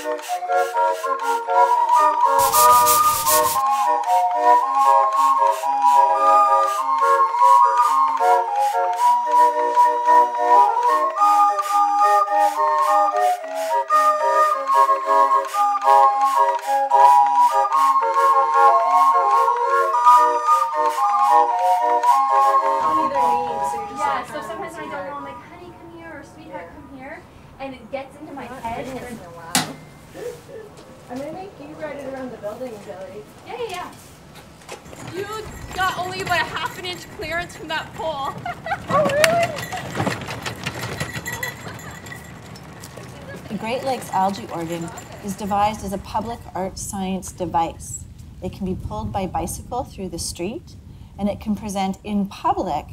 Yeah, so sometimes when I don't know, I'm like, honey, come here, or sweetheart, come here, and it gets into my head. And wow. I'm gonna make you ride it around the building, Billy. Yeah. You got only about a ½ an inch clearance from that pole. Oh, really? The Great Lakes Algae Organ is devised as a public art science device. It can be pulled by bicycle through the street, and it can present in public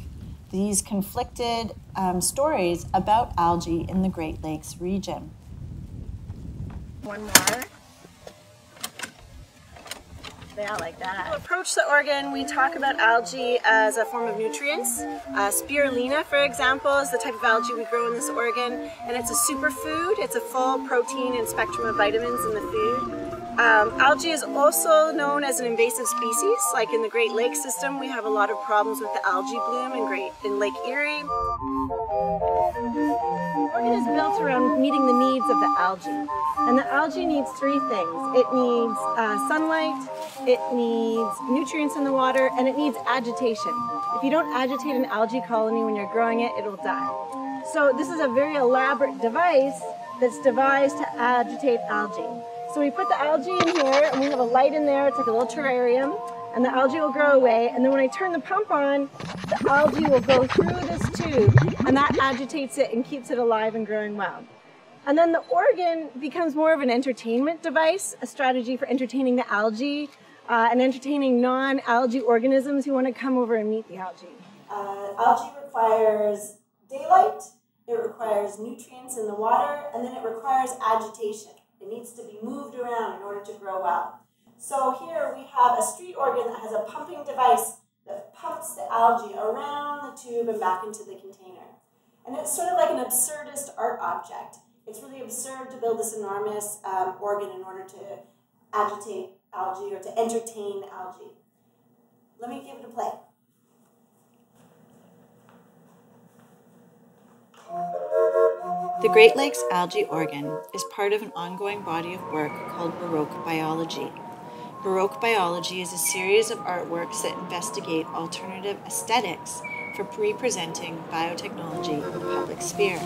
these conflicted stories about algae in the Great Lakes region. One more. Yeah, like that. To approach the organ, we talk about algae as a form of nutrients. Spirulina, for example, is the type of algae we grow in this organ, and it's a superfood. It's a full protein and spectrum of vitamins in the food. Algae is also known as an invasive species. Like in the Great Lakes system, we have a lot of problems with the algae bloom in Lake Erie. The organ is built around meeting the needs of the algae. And the algae needs three things. It needs sunlight, it needs nutrients in the water, and it needs agitation. If you don't agitate an algae colony when you're growing it, it'll die. So this is a very elaborate device that's devised to agitate algae. So we put the algae in here, and we have a light in there. It's like a little terrarium, and the algae will grow away. And then when I turn the pump on, the algae will go through this tube, and that agitates it and keeps it alive and growing well. And then the organ becomes more of an entertainment device, a strategy for entertaining the algae and entertaining non-algae organisms who want to come over and meet the algae. Algae requires daylight, it requires nutrients in the water, and then it requires agitation. It needs to be moved around in order to grow well. So here we have a street organ that has a pumping device that pumps the algae around the tube and back into the container. And it's sort of like an absurdist art object. It's really absurd to build this enormous organ in order to agitate algae or to entertain algae. Let me give it a play. The Great Lakes Algae Organ is part of an ongoing body of work called Baroque Biology. Baroque Biology is a series of artworks that investigate alternative aesthetics for representing biotechnology in the public sphere.